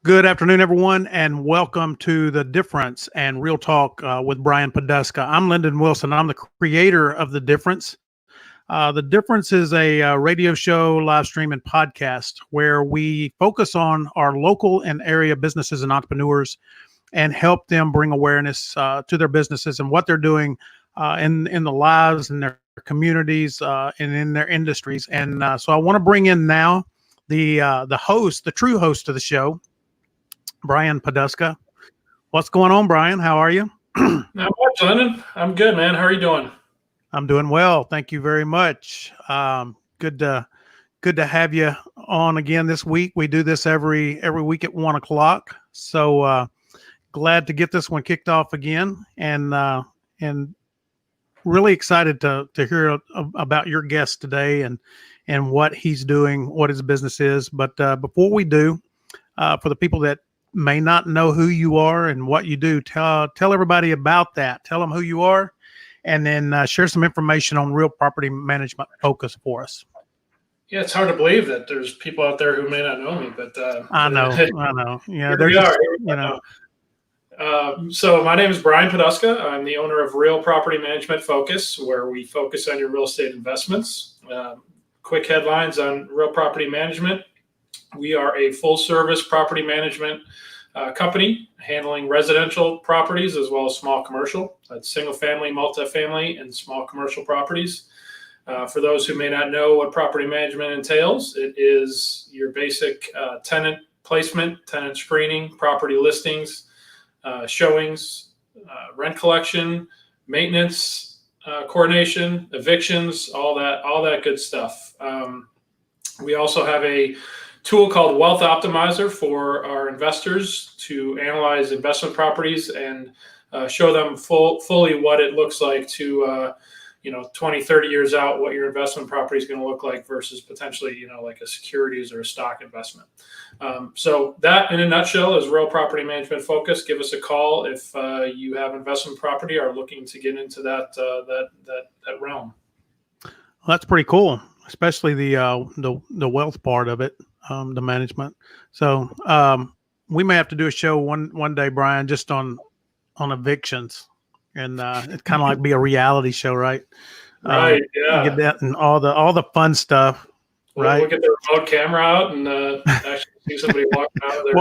Good afternoon, everyone, and welcome to The Difference and Real Talk with Brian Poduska. I'm Lyndon Wilson. I'm the creator of The Difference. The Difference is a radio show, live stream, and podcast where we focus on our local and area businesses and entrepreneurs and help them bring awareness to their businesses and what they're doing in the lives and their communities and in their industries. And so I want to bring in now the host, the true host of the show, Brian Poduska. What's going on, Brian? How are you? Not much, Lennon. I'm good, man. How are you doing? I'm doing well. Thank you very much. Good to have you on again this week. We do this every week at 1:00. So glad to get this one kicked off again, and really excited to hear about your guest today and what he's doing, what his business is. But before we do, for the people that may not know who you are and what you do, tell everybody about that. Tell them who you are, and then share some information on Real Property Management Focus for us. Yeah, it's hard to believe that there's people out there who may not know me, but I know. Yeah, here we are. So my name is Brian Poduska. I'm the owner of Real Property Management Focus, where we focus on your real estate investments. Quick headlines on Real Property Management. We are a full-service property management company handling residential properties as well as small commercial. That's single-family, multifamily, and small commercial properties. For those who may not know what property management entails, it is your basic tenant placement, tenant screening, property listings, showings, rent collection, maintenance, coordination, evictions, all that good stuff. We also have a tool called Wealth Optimizer for our investors to analyze investment properties and show them fully what it looks like to 20, 30 years out, what your investment property is going to look like versus potentially, like a securities or a stock investment. So that in a nutshell is Real Property Management Focus. Give us a call if you have investment property or are looking to get into that realm. Well, that's pretty cool, especially the wealth part of it, the management. So we may have to do a show one day, Brian, just on evictions. And it's kind of like be a reality show, right? Right. Yeah. Get that and all the fun stuff. Right. We'll get the remote camera out and actually see somebody walking out of there.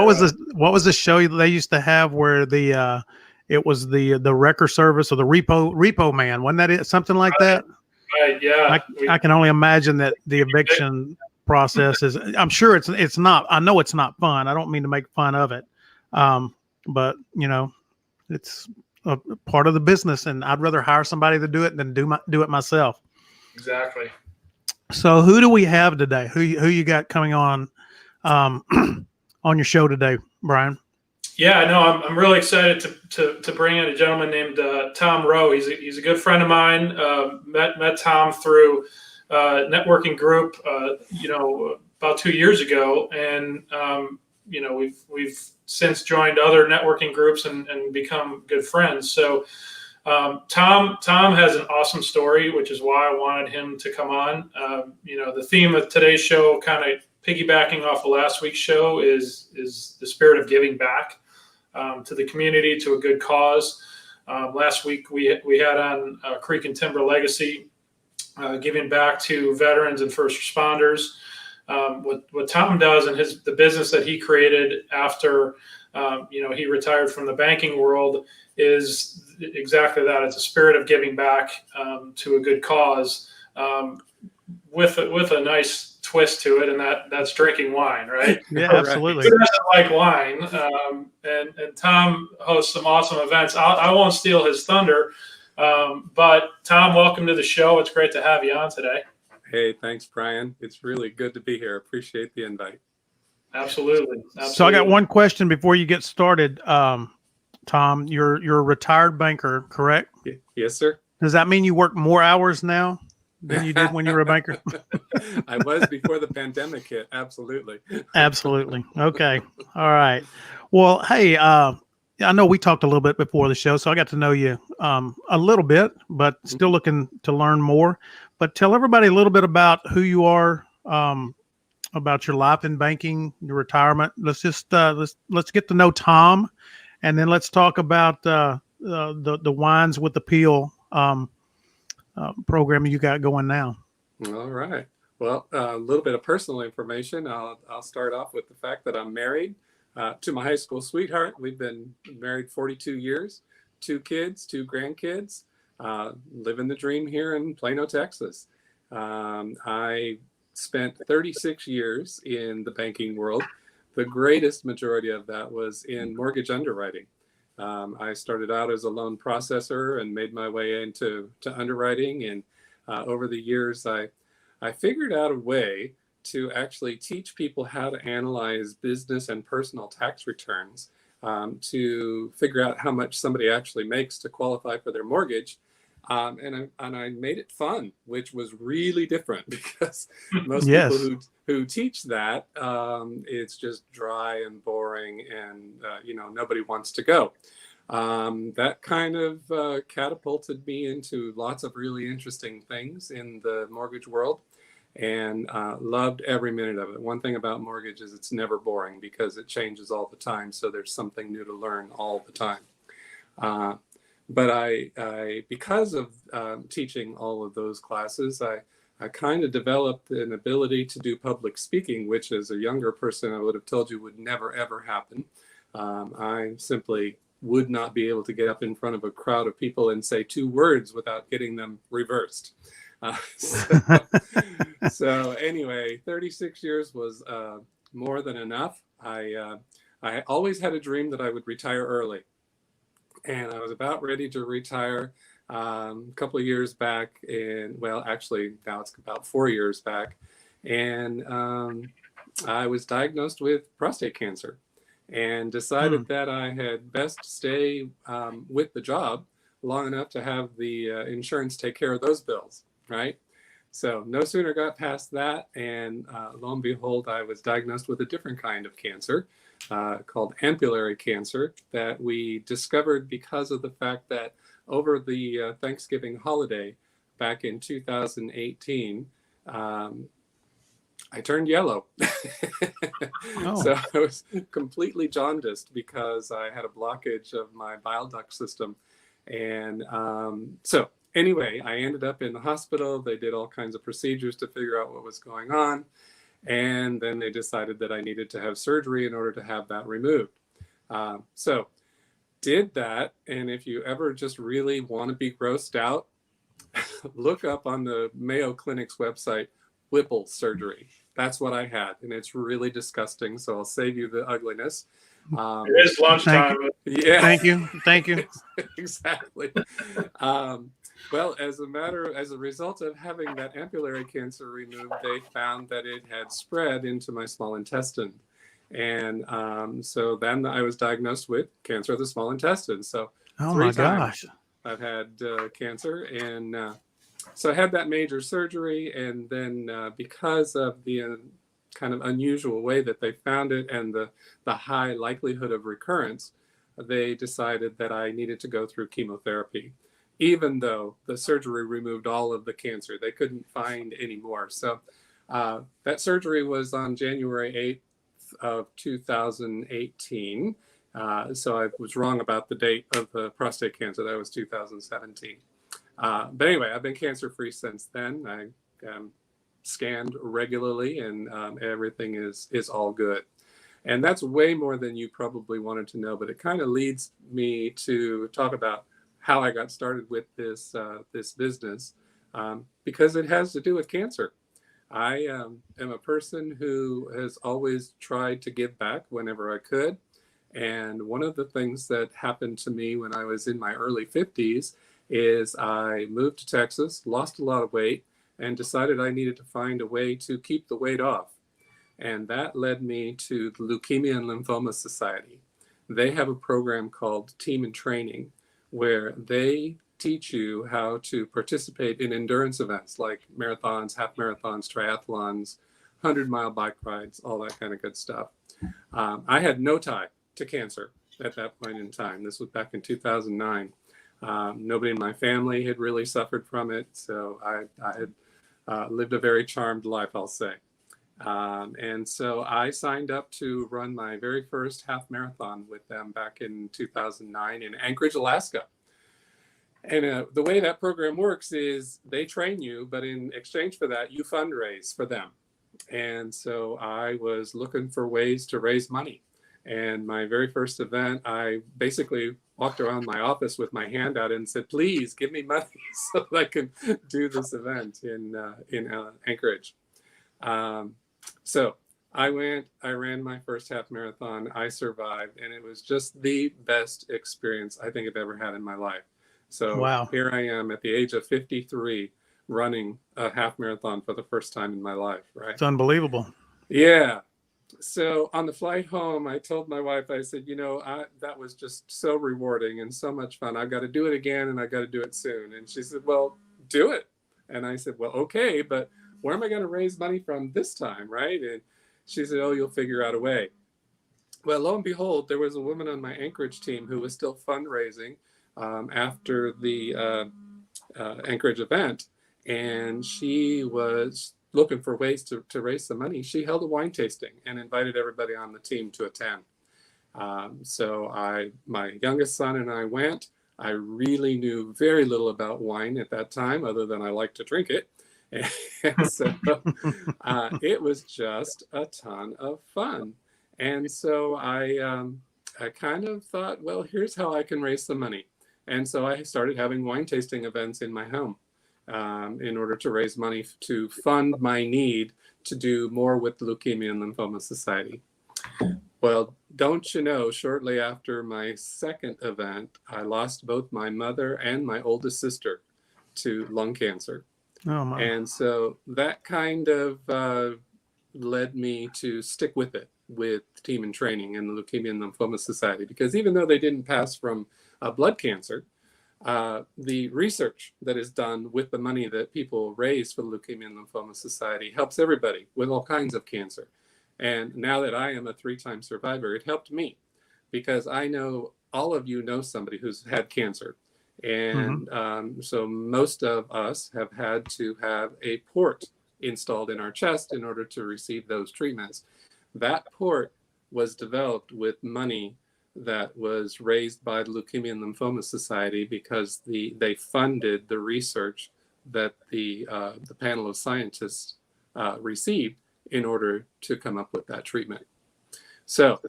What was the show they used to have where it was the wrecker service or the repo man? Wasn't that it? Something like that? Right. Yeah. I can only imagine that the eviction process is. I'm sure it's not. I know it's not fun. I don't mean to make fun of it, but it's a part of the business, and I'd rather hire somebody to do it than do it myself. Exactly. So who do we have today? Who you got coming on your show today, Brian? Yeah, no, I'm really excited to bring in a gentleman named Tom Rowe. He's a good friend of mine. Met Tom through a networking group, about 2 years ago, and we've since joined other networking groups and become good friends. So Tom has an awesome story, which is why I wanted him to come on. The theme of today's show, kind of piggybacking off of last week's show, is the spirit of giving back to the community, to a good cause. Last week we had on Creek and Timber Legacy, giving back to veterans and first responders. What Tom does and the business that he created after he retired from the banking world is exactly that. It's a spirit of giving back to a good cause, with a nice twist to it, and that's drinking wine, right? Yeah, absolutely. Who doesn't like wine? And Tom hosts some awesome events. I won't steal his thunder, but Tom, welcome to the show. It's great to have you on today. Hey, thanks, Brian. It's really good to be here. Appreciate the invite. Absolutely. So I got one question before you get started. Tom, you're a retired banker, correct? Yes, sir. Does that mean you work more hours now than you did when you were a banker? I was before the pandemic hit. Absolutely. Absolutely. Okay. All right. Well, hey, I know we talked a little bit before the show, so I got to know you a little bit, but still looking to learn more. But tell everybody a little bit about who you are, about your life in banking, your retirement. Let's just let's get to know Tom, and then let's talk about the wines with the peel program you got going now. All right. Well, a little bit of personal information. I'll start off with the fact that I'm married to my high school sweetheart. We've been married 42 years, 2 kids, 2 grandkids, living the dream here in Plano, Texas. I spent 36 years in the banking world. The greatest majority of that was in mortgage underwriting. I started out as a loan processor and made my way into underwriting. And over the years, I figured out a way to actually teach people how to analyze business and personal tax returns to figure out how much somebody actually makes to qualify for their mortgage. And I made it fun, which was really different because most Yes. people who teach that, it's just dry and boring, and nobody wants to go. That kind of catapulted me into lots of really interesting things in the mortgage world, and loved every minute of it. One thing about mortgage is it's never boring because it changes all the time, so there's something new to learn all the time. But I because of teaching all of those classes, I kind of developed an ability to do public speaking, which as a younger person, I would have told you would never, ever happen. I simply would not be able to get up in front of a crowd of people and say 2 words without getting them reversed. So anyway, 36 years was more than enough. I always had a dream that I would retire early. And I was about ready to retire a couple of years back. And well, actually, now it's about 4 years back. And I was diagnosed with prostate cancer and decided that I had best stay with the job long enough to have the insurance take care of those bills, right? So no sooner got past that, and lo and behold, I was diagnosed with a different kind of cancer called ampullary cancer that we discovered because of the fact that over the Thanksgiving holiday back in 2018, I turned yellow. So I was completely jaundiced because I had a blockage of my bile duct system. And so anyway, I ended up in the hospital. They did all kinds of procedures to figure out what was going on. And then they decided that I needed to have surgery in order to have that removed. So did that. And if you ever just really want to be grossed out, look up on the Mayo Clinic's website, Whipple surgery. That's what I had. And it's really disgusting. So I'll save you the ugliness. It is lunchtime. Yeah. Thank you. Exactly. Well, as a result of having that ampullary cancer removed, they found that it had spread into my small intestine. And so then I was diagnosed with cancer of the small intestine. So Oh 3 my times gosh. I've had cancer. And so I had that major surgery. And then because of the kind of unusual way that they found it and the high likelihood of recurrence, they decided that I needed to go through chemotherapy. Even though the surgery removed all of the cancer, they couldn't find any more. So that surgery was on January 8th of 2018. So I was wrong about the date of the prostate cancer. That was 2017. But anyway, I've been cancer-free since then. I scanned regularly, and everything is all good. And that's way more than you probably wanted to know, but it kind of leads me to talk about how I got started with this business, because it has to do with cancer. I am a person who has always tried to give back whenever I could. And one of the things that happened to me when I was in my early 50s is I moved to Texas, lost a lot of weight, and decided I needed to find a way to keep the weight off. And that led me to the Leukemia and Lymphoma Society. They have a program called Team in Training, where they teach you how to participate in endurance events like marathons, half marathons, triathlons, 100-mile bike rides, all that kind of good stuff. I had no tie to cancer at that point in time. This was back in 2009. Nobody in my family had really suffered from it, so I had lived a very charmed life, I'll say. And so I signed up to run my very first half marathon with them back in 2009 in Anchorage, Alaska. And the way that program works is they train you, but in exchange for that, you fundraise for them. And so I was looking for ways to raise money. And my very first event, I basically walked around my office with my hand out and said, please give me money so that I can do this event in Anchorage. So I ran my first half marathon. I survived, and it was just the best experience I think I've ever had in my life. So Wow. Here I am at the age of 53 running a half marathon for the first time in my life, right? It's unbelievable. Yeah. So on the flight home, I told my wife, I said, that was just so rewarding and so much fun. I've got to do it again, and I got to do it soon. And she said, well, do it. And I said, well, okay, but where am I going to raise money from this time, right? And she said, oh, you'll figure out a way. Well, lo and behold, there was a woman on my Anchorage team who was still fundraising after the Anchorage event, and she was looking for ways to raise some money. She held a wine tasting and invited everybody on the team to attend. So my youngest son and I went. I really knew very little about wine at that time, other than I like to drink it. And so it was just a ton of fun. And so I kind of thought, well, here's how I can raise some money. And so I started having wine tasting events in my home in order to raise money to fund my need to do more with the Leukemia and Lymphoma Society. Well, don't you know, shortly after my second event, I lost both my mother and my oldest sister to lung cancer. Oh, my. And so that kind of led me to stick with it with Team in Training and the Leukemia and Lymphoma Society, because even though they didn't pass from blood cancer, the research that is done with the money that people raise for the Leukemia and Lymphoma Society helps everybody with all kinds of cancer. And now that I am a 3-time survivor, it helped me, because I know all of you know somebody who's had cancer. And so most of us have had to have a port installed in our chest in order to receive those treatments. That port was developed with money that was raised by the Leukemia and Lymphoma Society, because they funded the research that the panel of scientists received in order to come up with that treatment. So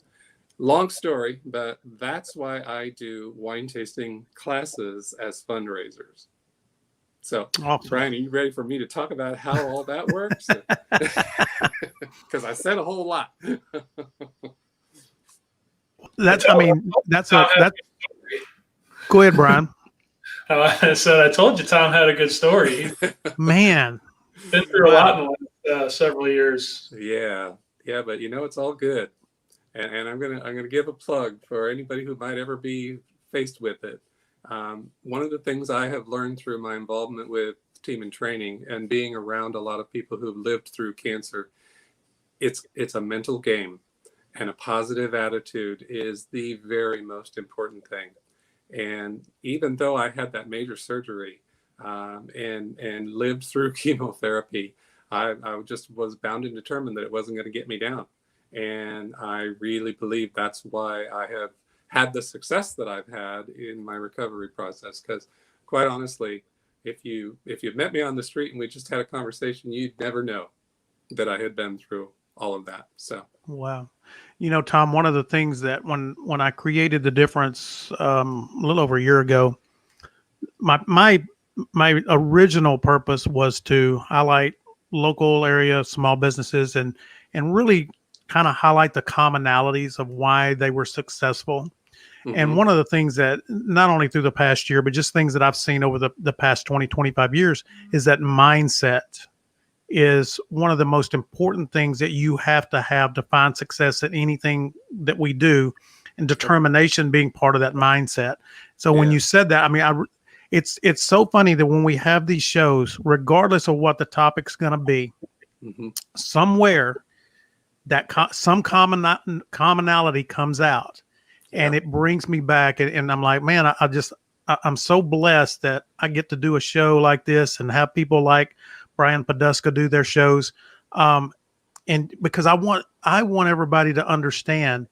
long story, but that's why I do wine tasting classes as fundraisers. So, Awesome. Brian, are you ready for me to talk about how all that works? Because I said a whole lot. That's go ahead, Brian. So I told you Tom had a good story. Man, Been through a lot in the last several years. Yeah, but it's all good. And I'm gonna give a plug for anybody who might ever be faced with it. One of the things I have learned through my involvement with Team in Training and being around a lot of people who've lived through cancer, it's a mental game, and a positive attitude is the very most important thing. And even though I had that major surgery and lived through chemotherapy, I just was bound and determined that it wasn't going to get me down. And I really believe that's why I have had the success that I've had in my recovery process. Because quite honestly, if you met me on the street and we just had a conversation, you'd never know that I had been through all of that. So wow. Tom, one of the things that when I created the difference a little over a year ago, my original purpose was to highlight local area small businesses and really kind of highlight the commonalities of why they were successful. And one of the things that not only through the past year, but just things that I've seen over the past 20, 25 years is that mindset is one of the most important things that you have to find success at anything that we do, and determination being part of that mindset. So when you said that, I mean, it's so funny that when we have these shows, regardless of what the topic's going to be, somewhere that some commonality comes out, and it brings me back, and I'm like, man, I'm so blessed that I get to do a show like this and have people like Brian Poduska do their shows. and because I want everybody to understand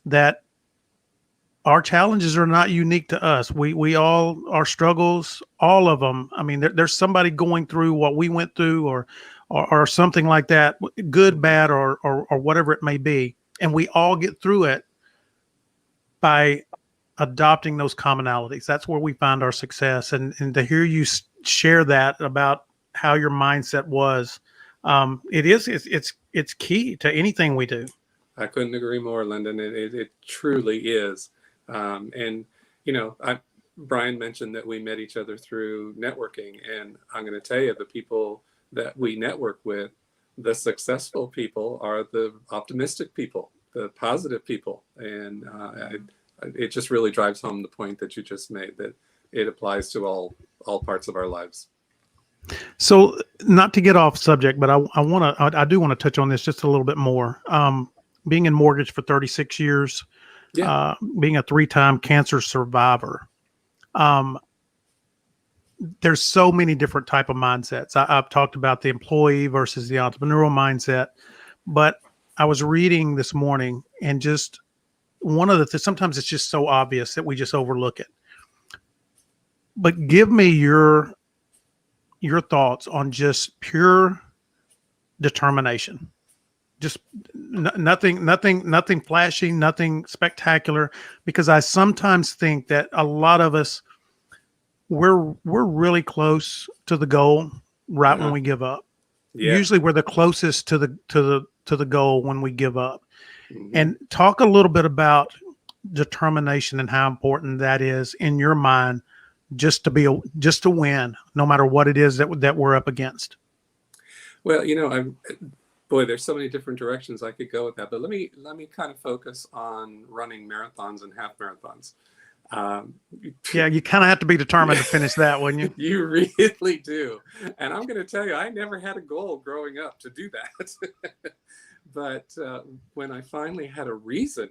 that our challenges are not unique to us. We all, our struggles, all of them. I mean, there's somebody going through what we went through, or something like that, good, bad, or whatever it may be, and we all get through it by adopting those commonalities. That's where we find our success. And to hear you share that about how your mindset was, it's key to anything we do. I couldn't agree more, Lyndon. It truly is. And, you know, Brian mentioned that we met each other through networking. And I'm going to tell you, the people that we network with, the successful people are the optimistic people, the positive people. And it just really drives home the point that you just made, that it applies to all parts of our lives. So, not to get off subject, but I do want to touch on this just a little bit more. Being in mortgage for 36 years, being a 3-time cancer survivor, there's so many different type of mindsets. I've talked about the employee versus the entrepreneurial mindset, but I was reading this morning, and just one of the sometimes it's just so obvious that we just overlook it. But give me your thoughts on just pure determination. Just nothing flashy, nothing spectacular, because I sometimes think that a lot of us, we're really close to the goal right when we give up. Yeah. Usually we're the closest to the goal when we give up. Mm-hmm. And talk a little bit about determination and how important that is in your mind, just to win, no matter what it is that we're up against. Well, you know, boy, there's so many different directions I could go with that, but let me kind of focus on running marathons and half marathons. Yeah, you kind of have to be determined to finish that, wouldn't you? You really do. And I'm going to tell you, I never had a goal growing up to do that. But when I finally had a reason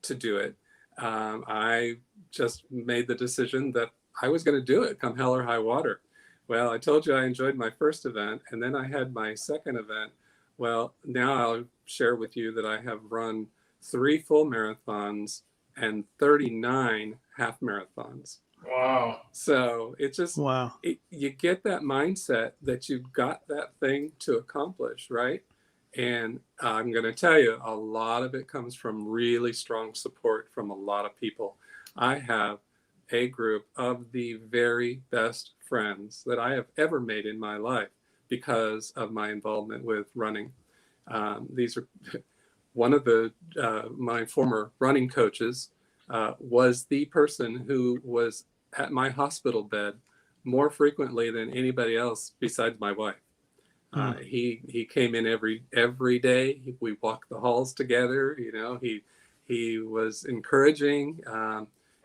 to do it, I just made the decision that I was going to do it, come hell or high water. Well, I told you I enjoyed my first event, and then I had my second event. Well, now I'll share with you that I have run 3 full marathons and 39 half marathons. Wow. So it just, you get that mindset that you've got that thing to accomplish, right? And I'm going to tell you, a lot of it comes from really strong support from a lot of people. I have a group of the very best friends that I have ever made in my life because of my involvement with running. These are one of my former running coaches was the person who was at my hospital bed more frequently than anybody else besides my wife. He came in every day. We walked the halls together. You know, he was encouraging,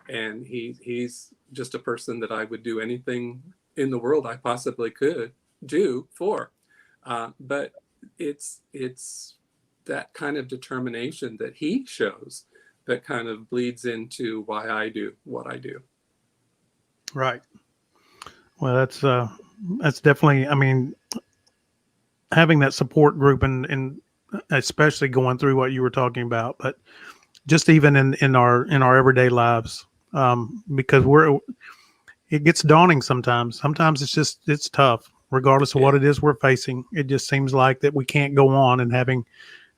and he's just a person that I would do anything in the world I possibly could do for. But it's that kind of determination that he shows that kind of bleeds into why I do what I do. Right. Well, that's definitely, I mean, having that support group and especially going through what you were talking about, but just even in our everyday lives, because it gets daunting sometimes. Sometimes it's tough, regardless of what it is we're facing. It just seems like that we can't go on, and having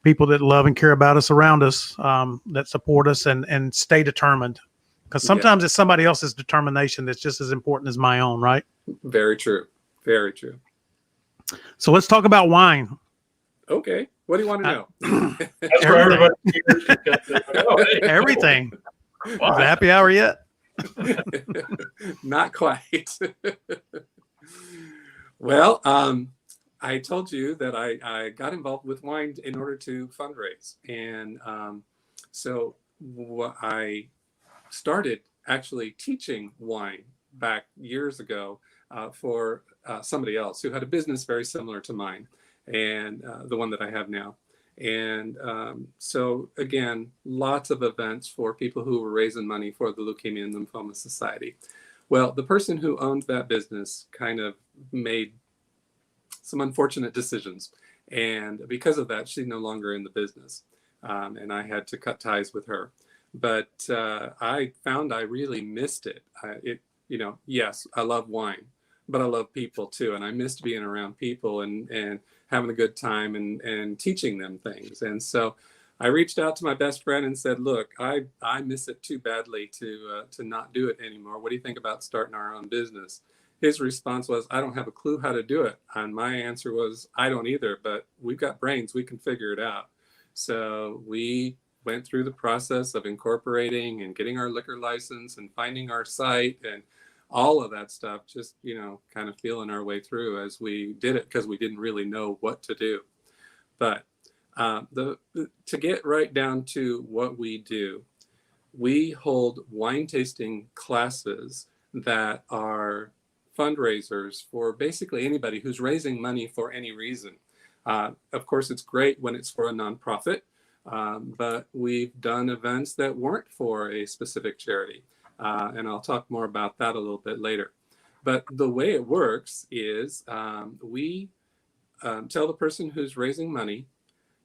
people that love and care about us around us, that support us and stay determined, because sometimes it's somebody else's determination that's just as important as my own, right? Very true. Very true. So let's talk about wine. Okay. What do you want to know? That's where everybody everything. Is the happy hour yet? Not quite. Well, I told you that I got involved with wine in order to fundraise. And so I started actually teaching wine back years ago for somebody else who had a business very similar to mine, and the one that I have now. And so again, lots of events for people who were raising money for the Leukemia and Lymphoma Society. Well, the person who owned that business kind of made some unfortunate decisions, And because of that, she's no longer in the business. And I had to cut ties with her. But I found I really missed it. Yes, I love wine, but I love people too. And I missed being around people and having a good time and teaching them things. And so I reached out to my best friend and said, look, I miss it too badly to not do it anymore. What do you think about starting our own business? His response was, I don't have a clue how to do it. And my answer was, I don't either, but we've got brains. We can figure it out. So we went through the process of incorporating and getting our liquor license and finding our site and all of that stuff, just, kind of feeling our way through as we did it because we didn't really know what to do. But to get right down to what we do, we hold wine tasting classes that are fundraisers for basically anybody who's raising money for any reason. Of course, it's great when it's for a nonprofit, but we've done events that weren't for a specific charity. And I'll talk more about that a little bit later. But the way it works is we tell the person who's raising money,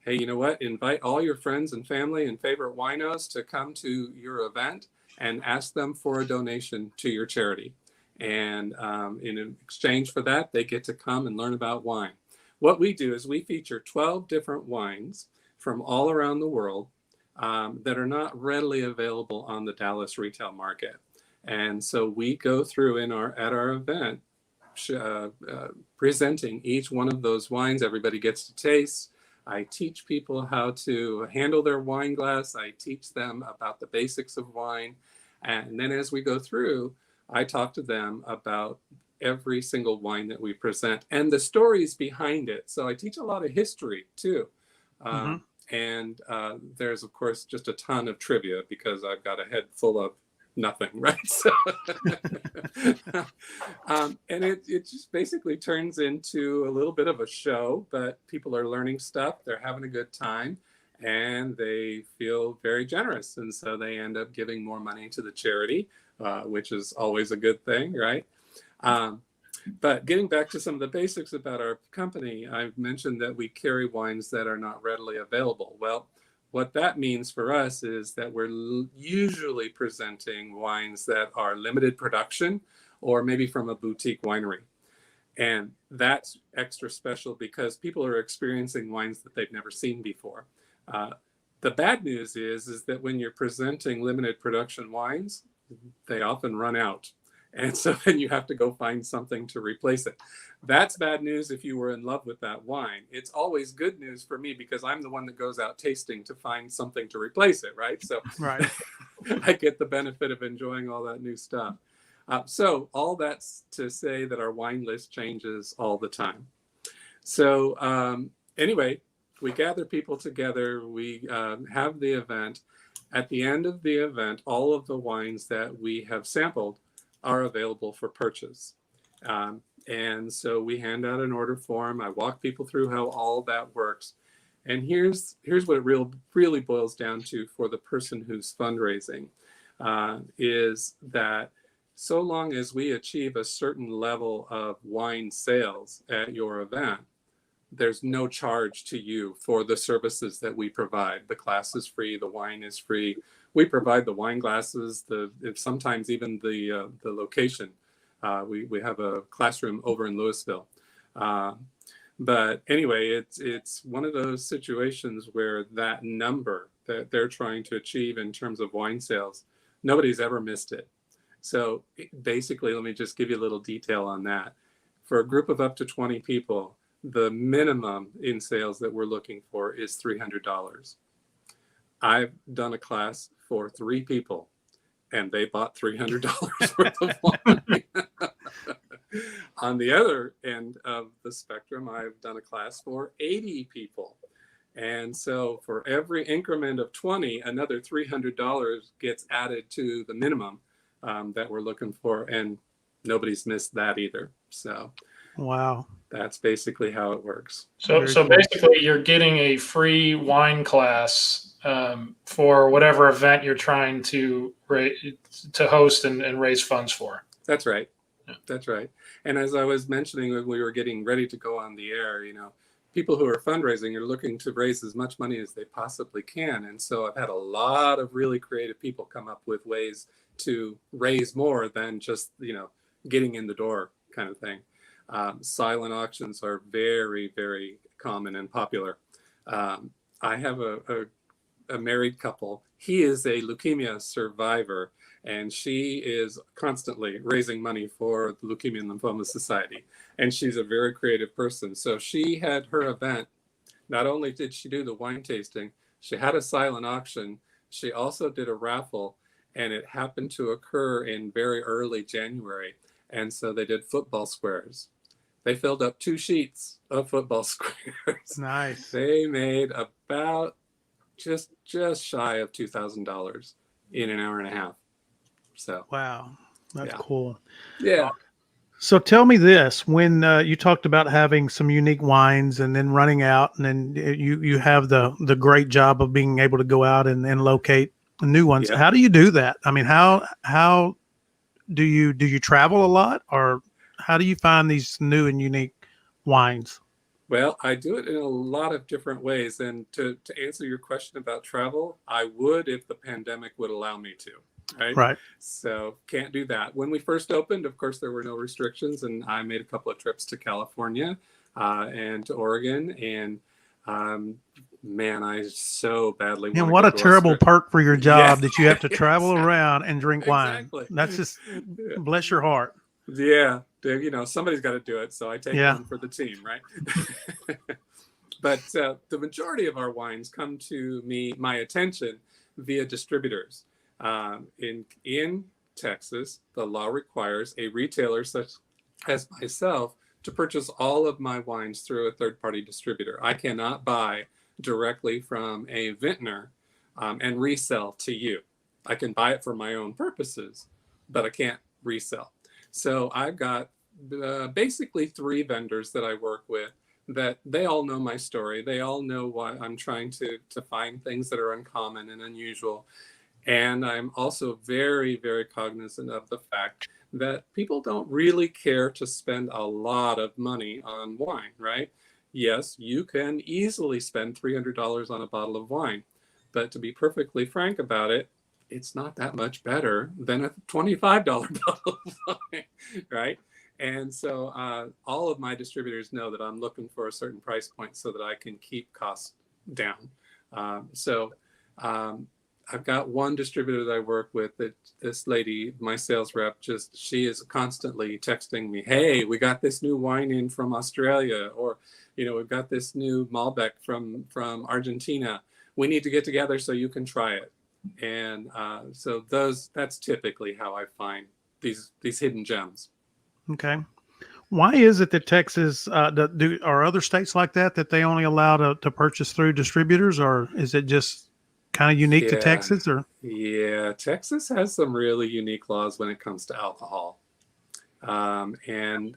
hey, you know what? Invite all your friends and family and favorite winos to come to your event and ask them for a donation to your charity. And in exchange for that, they get to come and learn about wine. What we do is we feature 12 different wines from all around the world that are not readily available on the Dallas retail market. And so we go through at our event, presenting each one of those wines. Everybody gets to taste. I teach people how to handle their wine glass. I teach them about the basics of wine. And then as we go through, I talk to them about every single wine that we present and the stories behind it. So I teach a lot of history too. And there's, of course, just a ton of trivia because I've got a head full of nothing, right? So, and it just basically turns into a little bit of a show, but people are learning stuff, they're having a good time, and they feel very generous. And so they end up giving more money to the charity, which is always a good thing, right? But getting back to some of the basics about our company, I've mentioned that we carry wines that are not readily available. Well, what that means for us is that we're usually presenting wines that are limited production or maybe from a boutique winery. And that's extra special because people are experiencing wines that they've never seen before. The bad news is that when you're presenting limited production wines, they often run out. And so then you have to go find something to replace it. That's bad news if you were in love with that wine. It's always good news for me because I'm the one that goes out tasting to find something to replace it, right? So right. I get the benefit of enjoying all that new stuff. So all that's to say that our wine list changes all the time. So anyway, we gather people together. We have the event. At the end of the event, all of the wines that we have sampled are available for purchase. And so we hand out an order form. I walk people through how all that works. And here's what it really boils down to for the person who's fundraising, is that so long as we achieve a certain level of wine sales at your event, there's no charge to you for the services that we provide. The class is free, the wine is free. We provide the wine glasses, sometimes even the location. We have a classroom over in Louisville. But anyway, it's one of those situations where that number that they're trying to achieve in terms of wine sales, nobody's ever missed it. So basically, let me just give you a little detail on that. For a group of up to 20 people, the minimum in sales that we're looking for is $300. I've done a class for 3 people and they bought $300 worth of wine. On the other end of the spectrum, I've done a class for 80 people. And so for every increment of 20, another $300 gets added to the minimum that we're looking for. And nobody's missed that either. So wow. That's basically how it works. So basically, you're getting a free wine class for whatever event you're trying to host and raise funds for. That's right. Yeah. That's right. And as I was mentioning when we were getting ready to go on the air, people who are fundraising are looking to raise as much money as they possibly can. And so I've had a lot of really creative people come up with ways to raise more than just, getting in the door kind of thing. Silent auctions are very, very common and popular. I have a married couple. He is a leukemia survivor, and she is constantly raising money for the Leukemia and Lymphoma Society. And she's a very creative person. So she had her event. Not only did she do the wine tasting, she had a silent auction. She also did a raffle, and it happened to occur in very early January. And so they did football squares. They filled up 2 sheets of football squares. Nice. They made about just shy of $2,000 in an hour and a half. So Wow, that's yeah. cool. Yeah. So tell me this: when you talked about having some unique wines and then running out, and then you have the great job of being able to go out and locate new ones. Yeah. How do you do that? I mean, how do you travel a lot, or how do you find these new and unique wines? Well, I do it in a lot of different ways. And to answer your question about travel, I would if the pandemic would allow me to. Right. So can't do that. When we first opened, of course, there were no restrictions, and I made a couple of trips to California and to Oregon. And man, I so badly want to And what go a to terrible Australia. perk for your job Yeah. that you have to travel Exactly. around and drink wine. Exactly. That's just Yeah. bless your heart. Yeah, somebody's got to do it, so I take Yeah. one for the team, right? But the majority of our wines come to my attention via distributors. In Texas, the law requires a retailer such as myself to purchase all of my wines through a third-party distributor. I cannot buy directly from a vintner and resell to you. I can buy it for my own purposes, but I can't resell. So I've got basically 3 vendors that I work with that they all know my story. They all know why I'm trying to find things that are uncommon and unusual. And I'm also very, very cognizant of the fact that people don't really care to spend a lot of money on wine, right? Yes, you can easily spend $300 on a bottle of wine, but to be perfectly frank about it, it's not that much better than a $25 bottle of wine, right? And so all of my distributors know that I'm looking for a certain price point so that I can keep costs down. I've got one distributor that I work with, that this lady, my sales rep, she is constantly texting me, hey, we got this new wine in from Australia, or, we've got this new Malbec from Argentina. We need to get together so you can try it. And so that's typically how I find these hidden gems. Okay. Why is it that Texas, are other states like that they only allow to purchase through distributors, or is it just kind of unique to Texas? Or yeah, Texas has some really unique laws when it comes to alcohol. And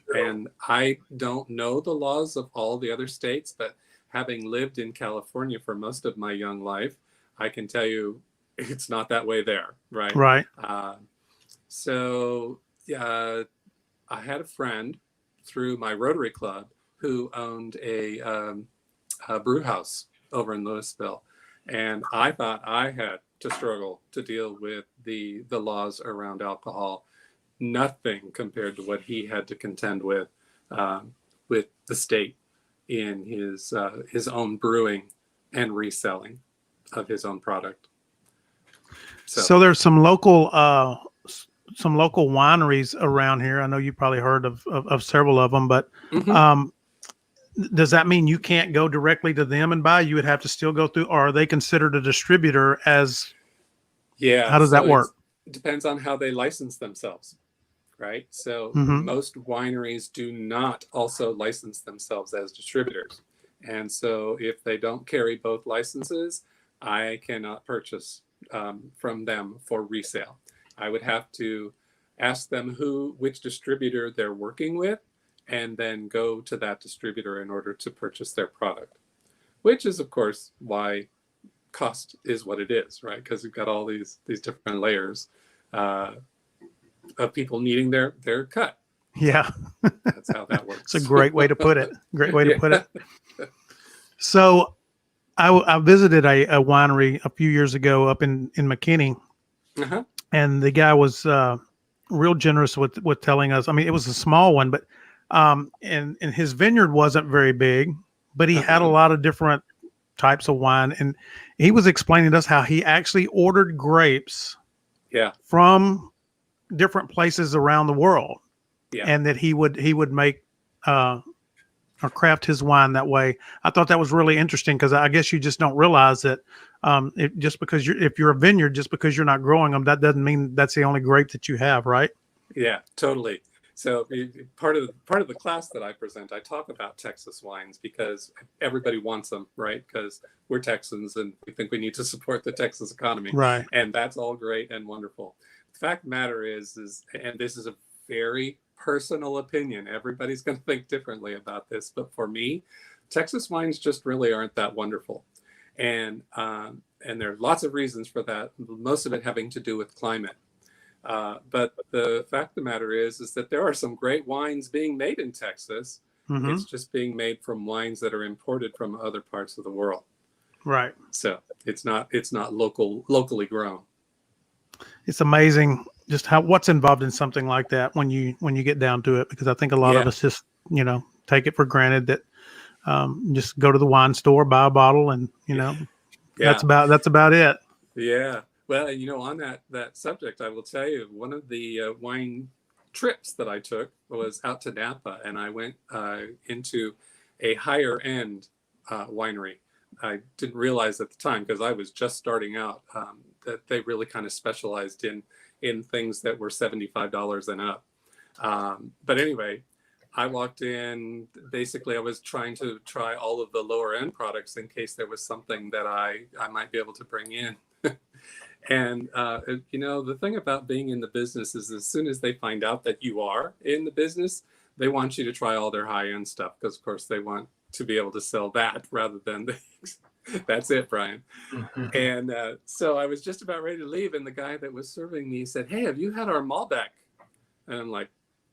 I don't know the laws of all the other states, but having lived in California for most of my young life, I can tell you it's not that way there, right? Right. So I had a friend through my Rotary Club who owned a brew house over in Louisville. And I thought I had to struggle to deal with the laws around alcohol. Nothing compared to what he had to contend with the state in his own brewing and reselling of his own product. So there's some local wineries around here. I know you probably heard of several of them, but does that mean you can't go directly to them and buy? You would have to still go through, or are they considered a distributor as? Yeah. How does that work? It depends on how they license themselves, right? So most wineries do not also license themselves as distributors. And so if they don't carry both licenses, I cannot purchase from them for resale. I would have to ask them which distributor they're working with, and then go to that distributor in order to purchase their product, which is, of course, why cost is what it is, right? Because we've got all these different layers of people needing their cut. Yeah. That's how that works. It's a great way to put it. Great way to put it. So I visited a winery a few years ago up in McKinney, Uh-huh. and the guy was real generous with telling us. I mean, it was a small one, but and his vineyard wasn't very big, but he had a lot of different types of wine, and he was explaining to us how he actually ordered grapes Yeah. from different places around the world, Yeah. and that he would make or craft his wine that way. I thought that was really interesting because I guess you just don't realize that just because if you're a vineyard, just because you're not growing them, that doesn't mean that's the only grape that you have, right? Yeah, totally. So part of the class that I present, I talk about Texas wines because everybody wants them, right? Because we're Texans and we think we need to support the Texas economy, Right. and that's all great and wonderful. The fact of the matter is, and this is a very personal opinion. Everybody's going to think differently about this, but for me, Texas wines just really aren't that wonderful, and there are lots of reasons for that. Most of it having to do with climate. But the fact of the matter is that there are some great wines being made in Texas. Mm-hmm. It's just being made from wines that are imported from other parts of the world. Right. So it's not locally grown. It's amazing just what's involved in something like that when you get down to it, because I think a lot of us just, take it for granted that just go to the wine store, buy a bottle, and that's about it. Yeah. Well, on that subject, I will tell you, one of the wine trips that I took was out to Napa, and I went into a higher end winery. I didn't realize at the time, because I was just starting out, that they really kind of specialized in things that were $75 and up. But anyway, I walked in, basically I was trying to try all of the lower end products in case there was something that I might be able to bring in. And, the thing about being in the business is as soon as they find out that you are in the business, they want you to try all their high end stuff, because of course they want to be able to sell that rather than that's it, Brian. And so I was just about ready to leave, and the guy that was serving me said, "Hey, have you had our Malbec?" And I'm like,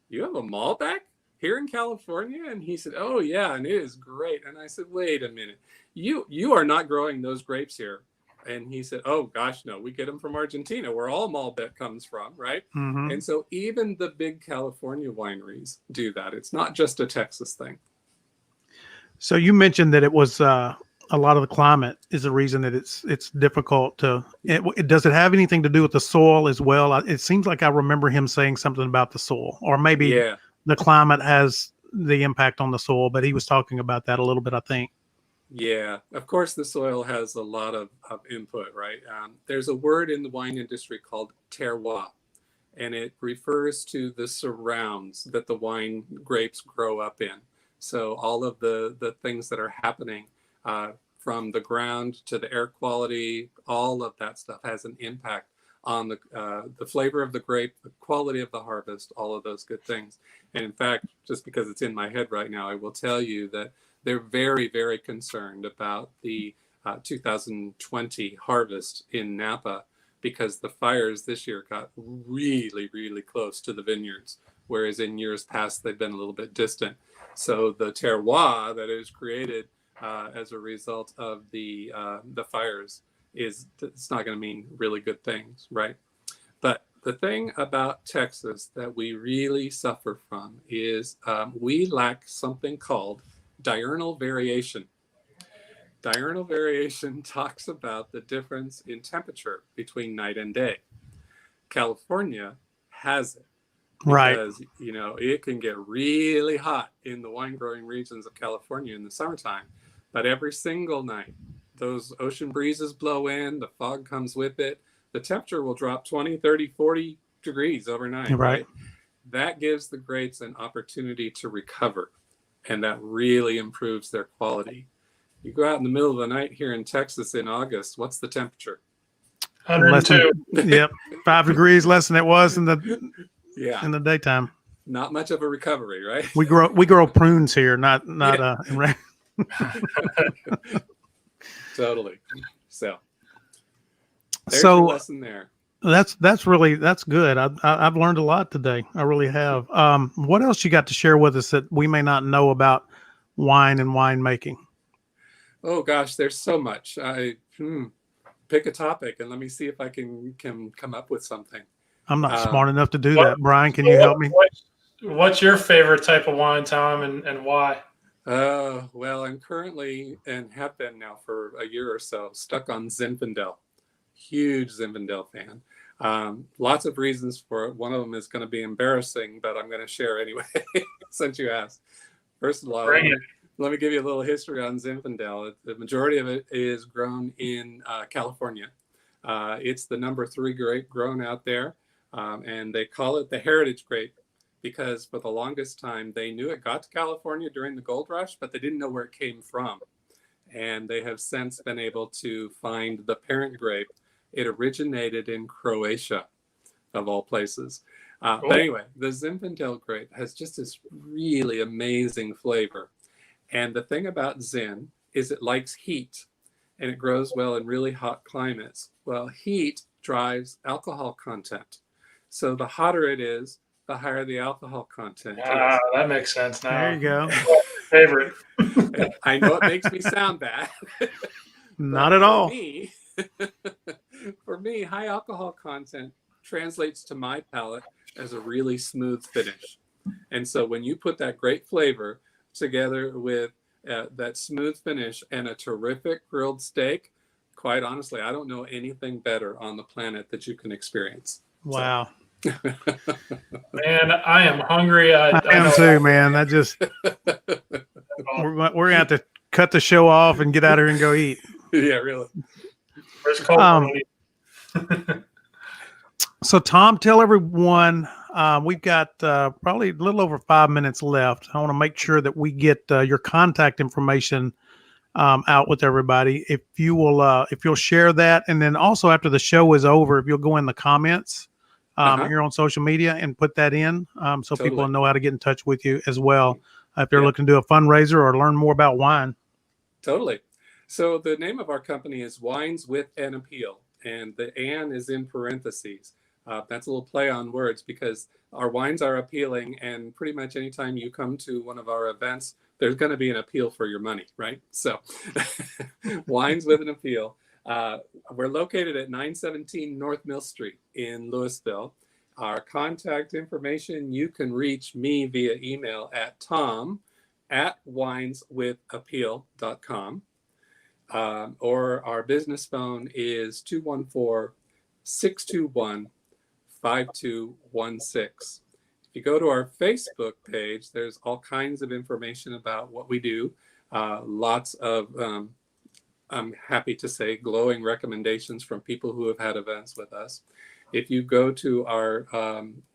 "You have a Malbec here in California?" And he said, "Oh yeah, and it is great." And I said, "Wait a minute, you are not growing those grapes here?" And he said, "Oh gosh, no, we get them from Argentina, where all Malbec comes from, right?" Mm-hmm. And so even the big California wineries do that. It's not just a Texas thing. So you mentioned that it was a lot of the climate is the reason that it's difficult to. Does it have anything to do with the soil as well? It seems like I remember him saying something about the soil, or maybe the climate has the impact on the soil. But he was talking about that a little bit, I think. Yeah, of course, the soil has a lot of input, right? There's a word in the wine industry called terroir, and it refers to the surrounds that the wine grapes grow up in. So all of the things that are happening from the ground to the air quality, all of that stuff has an impact on the flavor of the grape, the quality of the harvest, all of those good things. And in fact, just because it's in my head right now, I will tell you that they're very, very concerned about the 2020 harvest in Napa, because the fires this year got really, really close to the vineyards, whereas in years past they've been a little bit distant. So the terroir that is created as a result of the fires it's not going to mean really good things, right? But the thing about Texas that we really suffer from is we lack something called diurnal variation. Diurnal variation talks about the difference in temperature between night and day. California has it because, it can get really hot in the wine growing regions of California in the summertime, but every single night, those ocean breezes blow in, the fog comes with it, the temperature will drop 20, 30, 40 degrees overnight, right? That gives the grapes an opportunity to recover, and that really improves their quality. You go out in the middle of the night here in Texas in August, what's the temperature? 102. Yep, 5 degrees less than it was in the daytime. Not much of a recovery, right? We grow prunes here, not Totally. So there's your lesson there. That's good. I've learned a lot today. I really have. What else you got to share with us that we may not know about wine and winemaking? Oh gosh, there's so much. Pick a topic and let me see if I can come up with something. I'm not Um, smart enough to do What, that. Brian, can so you help me? what's your favorite type of wine, Tom, and why? well, I'm currently and have been now for a year or so stuck on Zinfandel. Huge Zinfandel fan. Lots of reasons for it. One of them is going to be embarrassing, but I'm going to share anyway, since you asked. First of all, Bring it. let me give you a little history on Zinfandel. The majority of it is grown in California. It's the #3 grape grown out there, and they call it the heritage grape because for the longest time they knew it got to California during the gold rush, but they didn't know where it came from. And they have since been able to find the parent grape. It originated in Croatia, of all places. Cool. But anyway, the Zinfandel grape has just this really amazing flavor. And the thing about Zin is it likes heat and it grows well in really hot climates. Well, heat drives alcohol content. So the hotter it is, the higher the alcohol content is. That makes sense now. There you go. Favorite. I know it makes me sound bad. Not at all. For me, high alcohol content translates to my palate as a really smooth finish. And so when you put that great flavor together with that smooth finish and a terrific grilled steak, quite honestly, I don't know anything better on the planet that you can experience. Wow. Man, I am hungry. I am too, man. That just we're gonna have to cut the show off and get out here and go eat. Yeah, really. Where's Cold? So, Tom, tell everyone we've got probably a little over 5 minutes left. I want to make sure that we get your contact information out with everybody. If you'll share that, and then also after the show is over, if you'll go in the comments here on social media and put that in, so Totally. people know how to get in touch with you as well if they're looking to do a fundraiser or learn more about wine. Totally. So the name of our company is Wines with an Appeal, and the "and" is in parentheses. That's a little play on words because our wines are appealing, and pretty much anytime you come to one of our events, there's going to be an appeal for your money, right? So Wines with an Appeal. We're located at 917 North Mill Street in Louisville. Our contact information, you can reach me via email at tom@wineswithappeal.com. Or our business phone is 214-621-5216. If you go to our Facebook page, there's all kinds of information about what we do. Lots of, I'm happy to say, glowing recommendations from people who have had events with us. If you go to our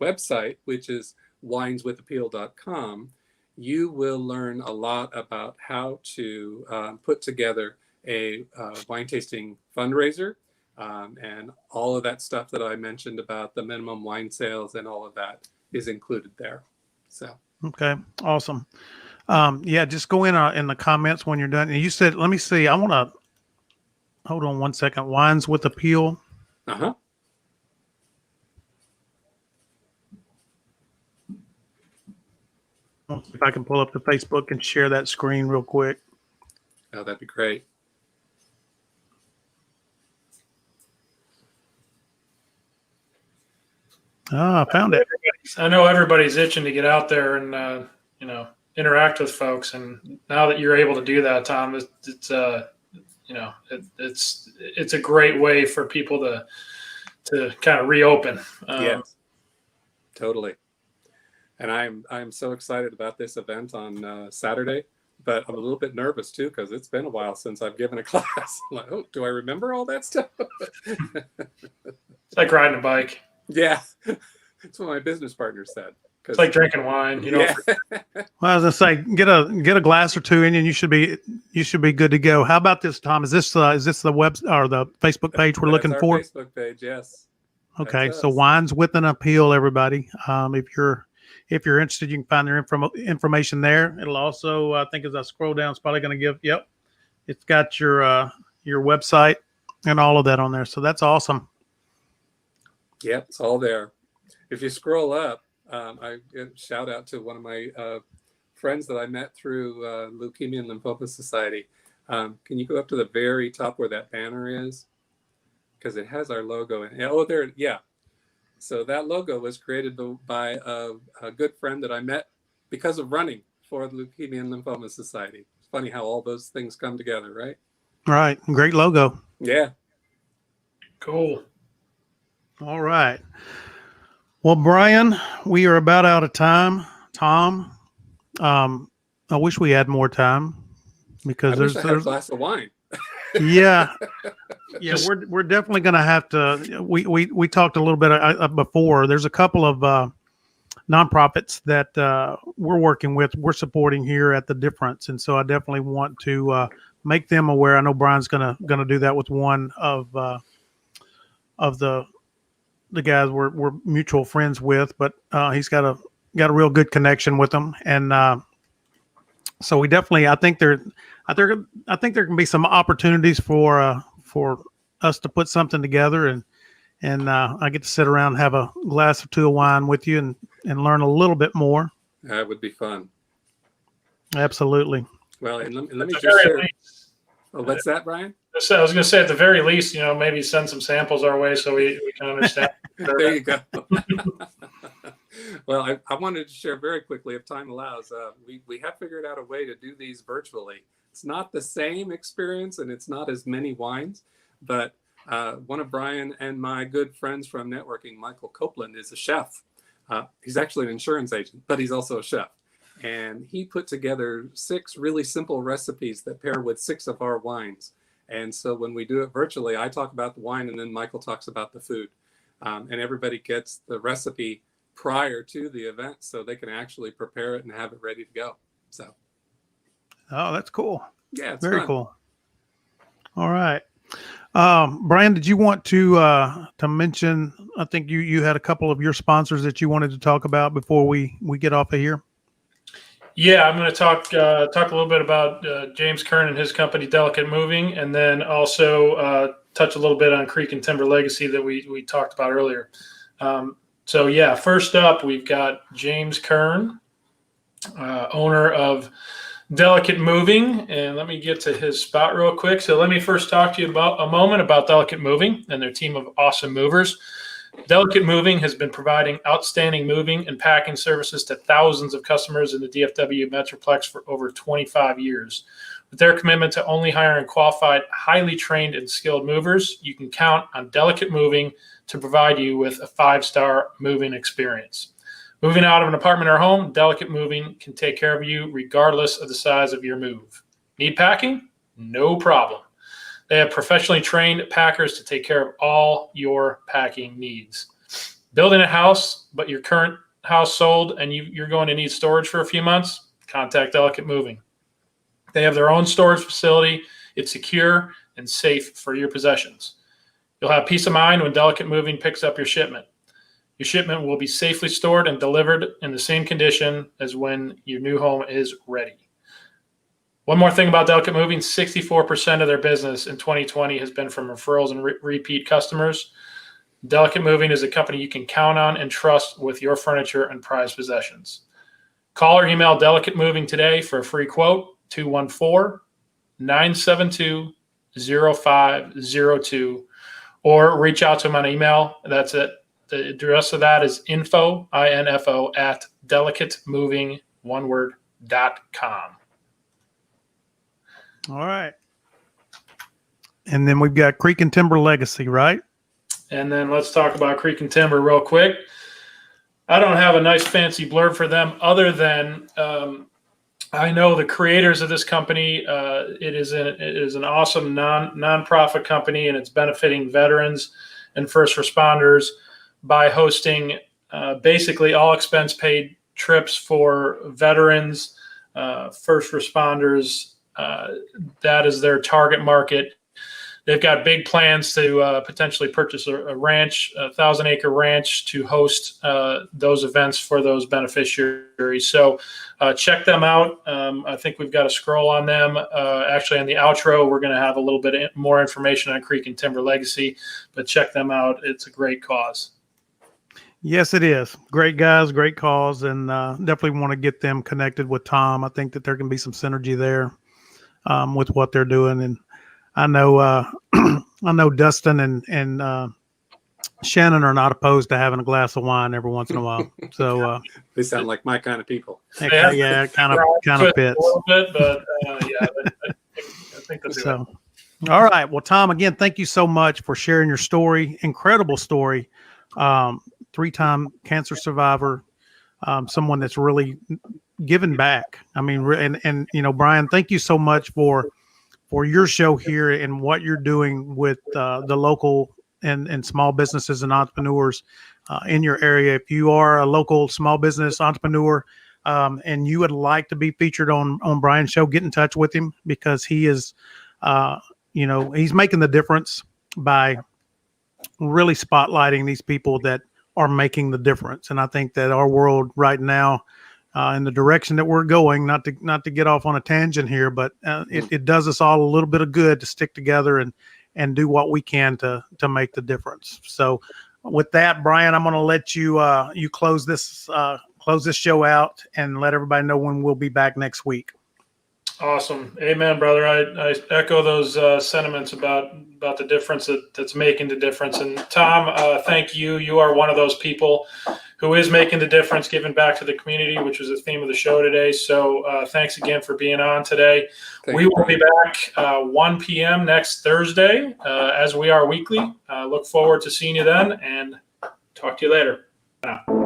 website, which is wineswithappeal.com, you will learn a lot about how to put together a wine tasting fundraiser, and all of that stuff that I mentioned about the minimum wine sales and all of that is included there. So okay, awesome. Just go in the comments when you're done. And you said, let me see. I want to hold on one second. Wines with Appeal. If I can pull up the Facebook and share that screen real quick. Oh, that'd be great. I found it. I know everybody's itching to get out there and interact with folks, and now that you're able to do that, Tom, it's a great way for people to kind of reopen. Yes, totally. And I'm so excited about this event on Saturday, but I'm a little bit nervous too because it's been a while since I've given a class. I'm like, oh, do I remember all that stuff? It's like riding a bike. Yeah, that's what my business partner said. It's like drinking wine. Yeah. Well, I was gonna say, get a glass or two in, and you should be good to go. How about this, Tom? Is this the web or the Facebook page we're looking for? Facebook page, yes. Okay, so Wines with an Appeal, everybody. If you're interested, you can find their information there. It'll also, I think, as I scroll down, it's probably going to give. Yep, it's got your website and all of that on there. So that's awesome. Yep, it's all there. If you scroll up, I shout out to one of my friends that I met through Leukemia and Lymphoma Society. Can you go up to the very top where that banner is? Because it has our logo in it. Oh, there, yeah. So that logo was created by a good friend that I met because of running for the Leukemia and Lymphoma Society. It's funny how all those things come together, right? Right. Great logo. Yeah. Cool. All right. Well, Brian, we are about out of time. Tom, I wish we had more time because I wish I had a glass of wine. Yeah, we're definitely going to have to. We talked a little bit before. There's a couple of nonprofits that we're working with. We're supporting here at the Difference, and so I definitely want to make them aware. I know Brian's gonna do that with one of the guys we're mutual friends with, but he's got a real good connection with them, and so we definitely. I think there can be some opportunities for us to put something together, and I get to sit around and have a glass or two of wine with you and learn a little bit more. That would be fun. Absolutely. Well, and let me just share. Oh, what's that, Brian? So I was going to say, at the very least, maybe send some samples our way so we can understand. There you go. Well, I wanted to share very quickly, if time allows. We have figured out a way to do these virtually. It's not the same experience, and it's not as many wines, but one of Brian and my good friends from networking, Michael Copeland, is a chef. He's actually an insurance agent, but he's also a chef. And he put together 6 really simple recipes that pair with 6 of our wines. And so when we do it virtually, I talk about the wine and then Michael talks about the food. And everybody gets the recipe prior to the event so they can actually prepare it and have it ready to go. So. Oh, that's cool. Yeah, it's very fun. Cool. All right. Brian, did you want to mention, I think you had a couple of your sponsors that you wanted to talk about before we get off of here? Yeah, I'm going to talk a little bit about James Kern and his company, Delicate Moving, and then also touch a little bit on Creek and Timber Legacy that we talked about earlier. So yeah, first up, we've got James Kern, owner of Delicate Moving, and let me get to his spot real quick. So let me first talk to you about a moment about Delicate Moving and their team of awesome movers. Delicate Moving has been providing outstanding moving and packing services to thousands of customers in the DFW Metroplex for over 25 years. With their commitment to only hiring qualified, highly trained and skilled movers, you can count on Delicate Moving to provide you with a 5-star moving experience. Moving out of an apartment or home, Delicate Moving can take care of you regardless of the size of your move. Need packing? No problem. They have professionally trained packers to take care of all your packing needs. Building a house, but your current house sold and you're going to need storage for a few months? Contact Delicate Moving. They have their own storage facility. It's secure and safe for your possessions. You'll have peace of mind when Delicate Moving picks up your shipment. Your shipment will be safely stored and delivered in the same condition as when your new home is ready. One more thing about Delicate Moving, 64% of their business in 2020 has been from referrals and repeat customers. Delicate Moving is a company you can count on and trust with your furniture and prized possessions. Call or email Delicate Moving today for a free quote, 214-972-0502, or reach out to them on email. That's it. The address of that is info at delicatemoving.com. All right. And then we've got Creek and Timber Legacy, right? And then let's talk about Creek and Timber real quick. I don't have a nice fancy blurb for them other than I know the creators of this company. It is an awesome nonprofit company, and it's benefiting veterans and first responders by hosting basically all expense paid trips for veterans, first responders. That is their target market. They've got big plans to potentially purchase a ranch, a 1,000-acre ranch, to host those events for those beneficiaries. So check them out. I think we've got a scroll on them. Actually, on the outro, we're going to have a little bit more information on Creek and Timber Legacy, but check them out. It's a great cause. Yes, it is. Great guys, great cause, and definitely want to get them connected with Tom. I think that there can be some synergy there. with what they're doing. And I know I know Dustin and Shannon are not opposed to having a glass of wine every once in a while. So They sound like my kind of people. yeah, it kind of fits. A little bit, but yeah, I think that's So, all right. Well, Tom, again, thank you so much for sharing your story. Incredible story. 3-time cancer survivor. Someone that's really given back. I mean, and you know, Brian, thank you so much for your show here and what you're doing with the local and small businesses and entrepreneurs in your area. If you are a local small business entrepreneur and you would like to be featured on Brian's show, get in touch with him, because he is, you know, he's making the difference by really spotlighting these people that are making the difference. And I think that our world right now, in the direction that we're going, not to get off on a tangent here, but it does us all a little bit of good to stick together and do what we can to make the difference. So with that, Brian, I'm going to let you you close this show out and let everybody know when we'll be back next week. Awesome. Amen, brother. I echo those sentiments about the difference that's making the difference. And Tom, thank you. You are one of those people who is making the difference, giving back to the community, which was the theme of the show today. So thanks again for being on today. We will be back 1 p.m. next Thursday, as we are weekly. Look forward to seeing you then, and talk to you later. Bye now.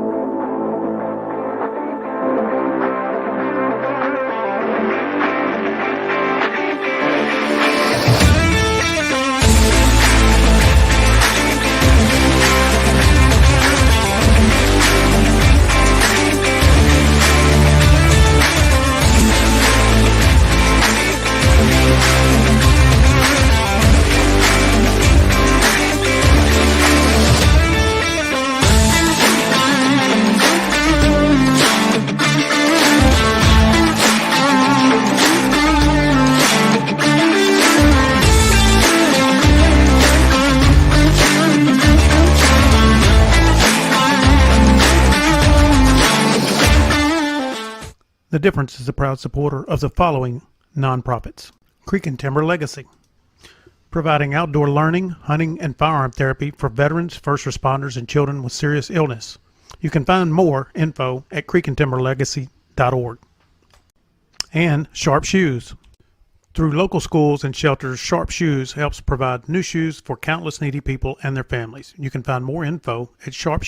The Difference is a proud supporter of the following nonprofits: Creek and Timber Legacy, providing outdoor learning, hunting, and firearm therapy for veterans, first responders, and children with serious illness. You can find more info at creekandtimberlegacy.org. And Sharp Shoes. Through local schools and shelters, Sharp Shoes helps provide new shoes for countless needy people and their families. You can find more info at Sharp Shoes.